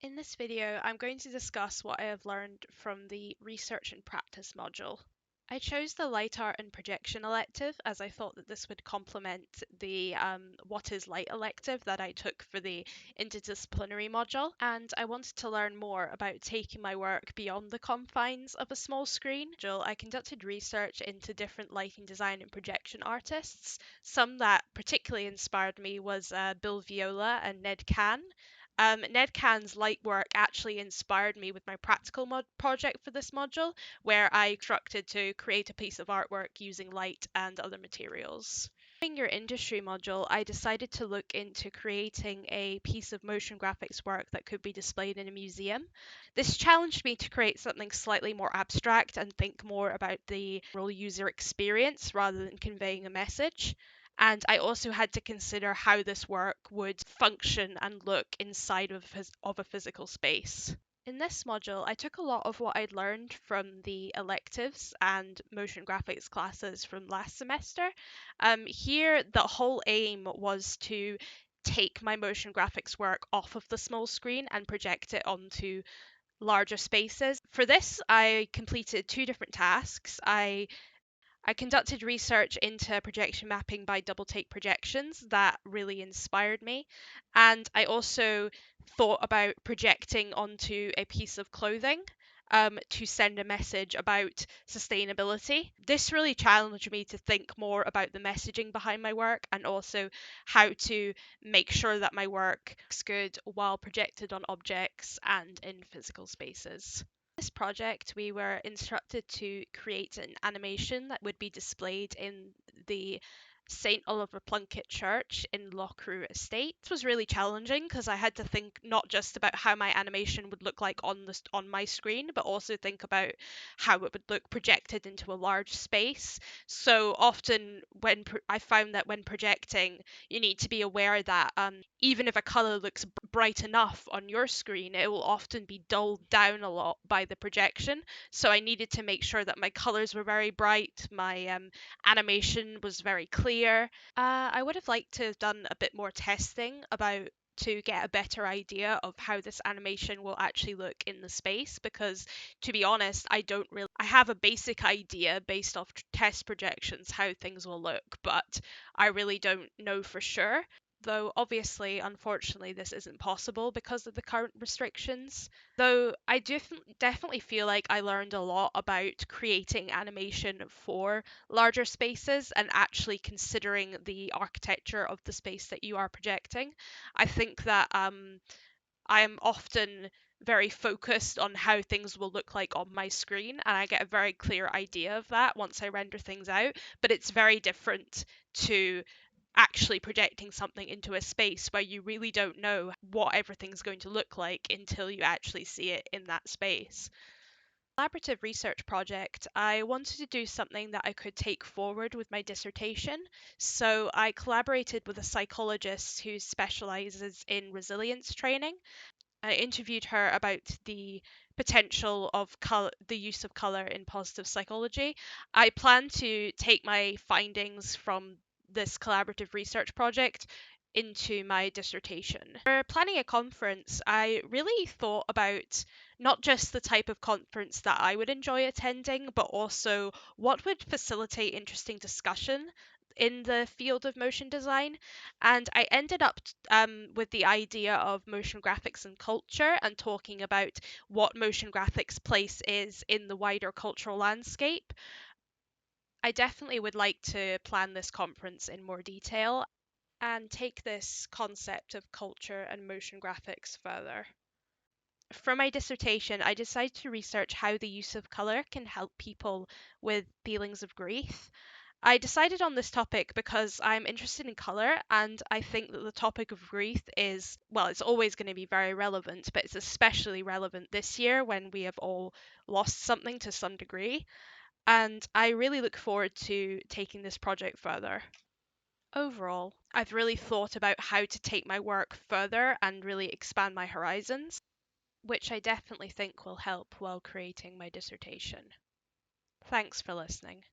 In this video, I'm going to discuss what I have learned from the Research and Practice module. I chose the Light Art and Projection elective as I thought that this would complement the What is Light elective that I took for the interdisciplinary module, and I wanted to learn more about taking my work beyond the confines of a small screen. I conducted research into different lighting design and projection artists. Some that particularly inspired me was Bill Viola and Ned Can. Ned Can's light work actually inspired me with my practical project for this module, where I instructed to create a piece of artwork using light and other materials. In your industry module, I decided to look into creating a piece of motion graphics work that could be displayed in a museum. This challenged me to create something slightly more abstract and think more about the real user experience rather than conveying a message. And I also had to consider how this work would function and look inside of a physical space. In this module, I took a lot of what I'd learned from the electives and motion graphics classes from last semester. Here, the whole aim was to take my motion graphics work off of the small screen and project it onto larger spaces. For this, I completed two different tasks. I conducted research into projection mapping by double take projections that really inspired me. And I also thought about projecting onto a piece of clothing to send a message about sustainability. This really challenged me to think more about the messaging behind my work and also how to make sure that my work looks good while projected on objects and in physical spaces. This project, we were instructed to create an animation that would be displayed in the St. Oliver Plunkett Church in Loughrew Estate. This was really challenging because I had to think not just about how my animation would look like on my screen, but also think about how it would look projected into a large space. So often, I found that when projecting, you need to be aware that even if a color looks bright enough on your screen, it will often be dulled down a lot by the projection. So I needed to make sure that my colors were very bright, my animation was very clear. I would have liked to have done a bit more testing to get a better idea of how this animation will actually look in the space, because to be honest, I have a basic idea based off test projections how things will look, but I really don't know for sure. Though obviously, unfortunately, this isn't possible because of the current restrictions. Though I definitely feel like I learned a lot about creating animation for larger spaces and actually considering the architecture of the space that you are projecting. I think that I am often very focused on how things will look like on my screen, and I get a very clear idea of that once I render things out, but it's very different to actually projecting something into a space where you really don't know what everything's going to look like until you actually see it in that space. Collaborative research project, I wanted to do something that I could take forward with my dissertation. So I collaborated with a psychologist who specializes in resilience training. I interviewed her about the potential of the use of color in positive psychology. I plan to take my findings from this collaborative research project into my dissertation. For planning a conference, I really thought about not just the type of conference that I would enjoy attending, but also what would facilitate interesting discussion in the field of motion design. And I ended up with the idea of motion graphics and culture and talking about what motion graphics' place is in the wider cultural landscape. I definitely would like to plan this conference in more detail and take this concept of culture and motion graphics further. For my dissertation, I decided to research how the use of colour can help people with feelings of grief. I decided on this topic because I'm interested in colour, and I think that the topic of grief is, well, it's always going to be very relevant, but it's especially relevant this year when we have all lost something to some degree. And I really look forward to taking this project further. Overall, I've really thought about how to take my work further and really expand my horizons, which I definitely think will help while creating my dissertation. Thanks for listening.